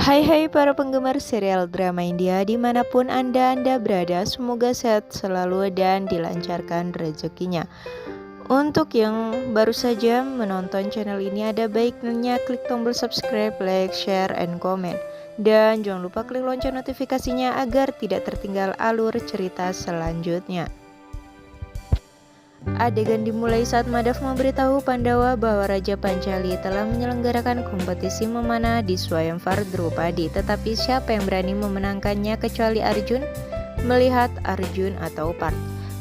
Hai para penggemar serial drama India dimanapun anda berada, semoga sehat selalu dan dilancarkan rezekinya. Untuk yang baru saja menonton channel ini, ada baiknya klik tombol subscribe, like, share, and comment. Dan jangan lupa klik lonceng notifikasinya agar tidak tertinggal alur cerita selanjutnya. Adegan dimulai saat Madhav memberitahu Pandawa bahwa Raja Pancali telah menyelenggarakan kompetisi memanah di Swayamvar Drupadi, tetapi siapa yang berani memenangkannya kecuali Arjun? Melihat Arjun atau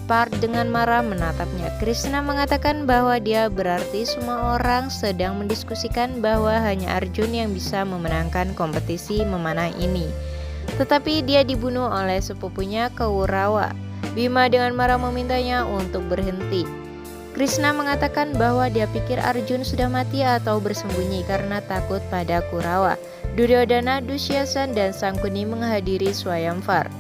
Parth dengan marah menatapnya. Krishna mengatakan bahwa dia berarti semua orang sedang mendiskusikan bahwa hanya Arjun yang bisa memenangkan kompetisi memanah ini. Tetapi dia dibunuh oleh sepupunya Kaurawa. Bima dengan marah memintanya untuk berhenti. Krishna mengatakan bahwa dia pikir Arjun sudah mati atau bersembunyi karena takut pada Kurawa. Duryodhana, Dushyasan, dan Sangkuni menghadiri Swayamvar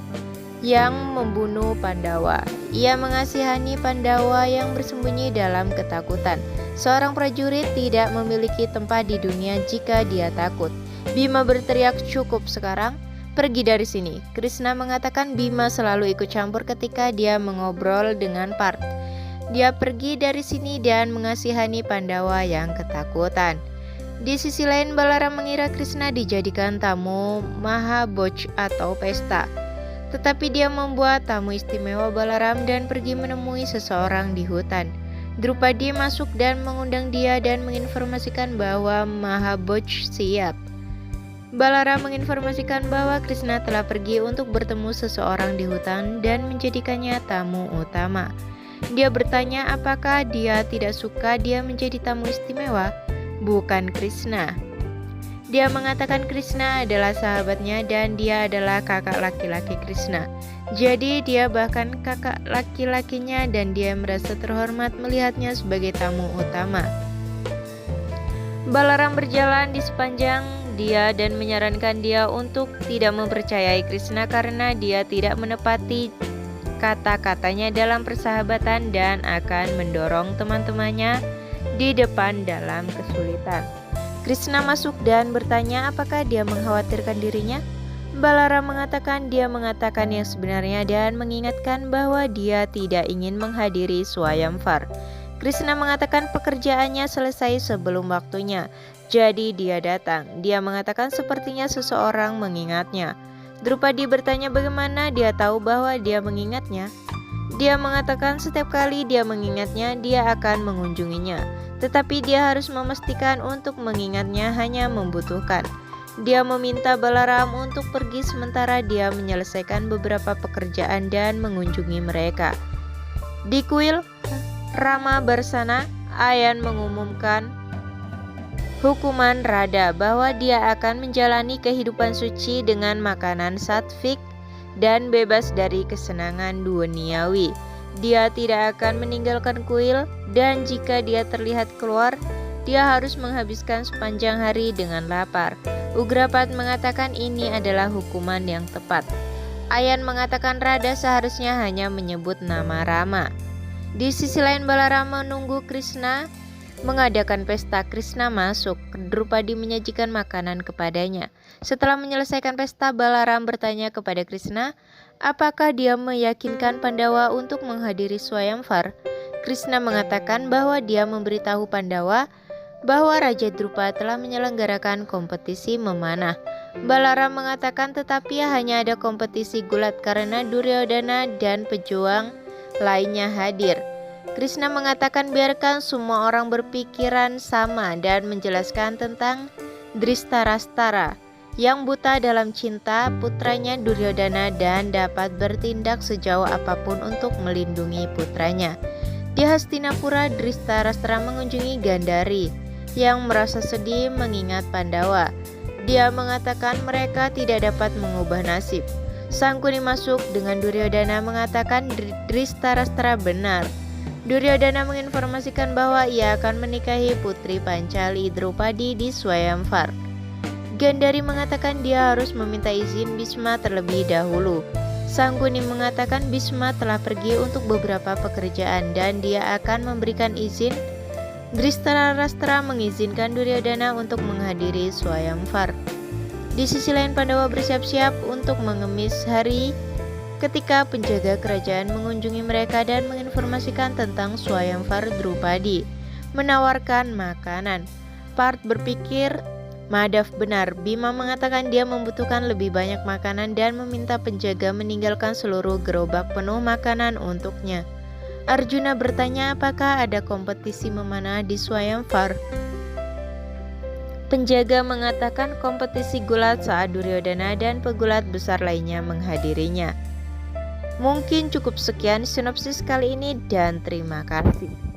yang membunuh Pandawa. Ia mengasihani Pandawa yang bersembunyi dalam ketakutan. Seorang prajurit tidak memiliki tempat di dunia jika dia takut. Bima berteriak, "Cukup sekarang. Pergi dari sini." Krishna mengatakan Bima selalu ikut campur ketika dia mengobrol dengan Parth. Dia pergi dari sini dan mengasihani Pandawa yang ketakutan. Di sisi lain, Balaram mengira Krishna dijadikan tamu Mahabhoj atau pesta. Tetapi dia membuat tamu istimewa Balaram dan pergi menemui seseorang di hutan. Drupadi masuk dan mengundang dia dan menginformasikan bahwa Mahabhoj siap. Balaram menginformasikan bahwa Krishna telah pergi untuk bertemu seseorang di hutan dan menjadikannya tamu utama. Dia bertanya apakah dia tidak suka dia menjadi tamu istimewa, bukan Krishna. Dia mengatakan Krishna adalah sahabatnya dan dia adalah kakak laki-laki Krishna. Jadi dia bahkan kakak laki-lakinya dan dia merasa terhormat melihatnya sebagai tamu utama. Balaram berjalan di sepanjang dia dan menyarankan dia untuk tidak mempercayai Krishna karena dia tidak menepati kata-katanya dalam persahabatan dan akan mendorong teman-temannya di depan dalam kesulitan. Krishna masuk dan bertanya apakah dia mengkhawatirkan dirinya. Balaram mengatakan dia mengatakan yang sebenarnya dan mengingatkan bahwa dia tidak ingin menghadiri Swayamvar. Krishna mengatakan pekerjaannya selesai sebelum waktunya. Jadi dia datang. Dia mengatakan sepertinya seseorang mengingatnya. Drupadi bertanya bagaimana dia tahu bahwa dia mengingatnya. Dia mengatakan setiap kali dia mengingatnya, dia akan mengunjunginya. Tetapi dia harus memastikan untuk mengingatnya hanya membutuhkan. Dia meminta Balaram untuk pergi sementara dia menyelesaikan beberapa pekerjaan dan mengunjungi mereka. Di kuil Rama Barsana, Ayan mengumumkan hukuman Radha bahwa dia akan menjalani kehidupan suci dengan makanan satvik dan bebas dari kesenangan duniawi. Dia tidak akan meninggalkan kuil dan jika dia terlihat keluar, dia harus menghabiskan sepanjang hari dengan lapar. Ugrapat mengatakan ini adalah hukuman yang tepat. Ayan mengatakan Radha seharusnya hanya menyebut nama Rama. Di sisi lain, Balaram menunggu Krishna mengadakan pesta. Krishna masuk. Drupadi menyajikan makanan kepadanya. Setelah menyelesaikan pesta, Balaram bertanya kepada Krishna, apakah dia meyakinkan Pandawa untuk menghadiri Swayamvar? Krishna mengatakan bahwa dia memberitahu Pandawa bahwa Raja Drupa telah menyelenggarakan kompetisi memanah. Balaram mengatakan tetapi hanya ada kompetisi gulat karena Duryodhana dan pejuang lainnya hadir. Krishna mengatakan biarkan semua orang berpikiran sama dan menjelaskan tentang Dristarastara yang buta dalam cinta putranya Duryodhana dan dapat bertindak sejauh apapun untuk melindungi putranya. Di Hastinapura, Dristarastra mengunjungi Gandhari yang merasa sedih mengingat Pandawa. Dia mengatakan mereka tidak dapat mengubah nasib. Sangkuni masuk dengan Duryodhana mengatakan Dristarastra benar. Duryodhana menginformasikan bahwa ia akan menikahi putri Pancali Drupadi di Swayamvar. Gandhari mengatakan dia harus meminta izin Bhisma terlebih dahulu. Sangkuni mengatakan Bhisma telah pergi untuk beberapa pekerjaan dan dia akan memberikan izin. Dristarastra mengizinkan Duryodhana untuk menghadiri Swayamvar. Di sisi lain, Pandawa bersiap-siap untuk mengemis hari ketika penjaga kerajaan mengunjungi mereka dan menginformasikan tentang Swayamvar Drupadi menawarkan makanan. Parth berpikir Madhav benar. Bima mengatakan dia membutuhkan lebih banyak makanan dan meminta penjaga meninggalkan seluruh gerobak penuh makanan untuknya. Arjuna bertanya apakah ada kompetisi memanah di Swayamvar. Penjaga mengatakan kompetisi gulat saat Duryodhana dan pegulat besar lainnya menghadirinya. Mungkin cukup sekian sinopsis kali ini dan terima kasih.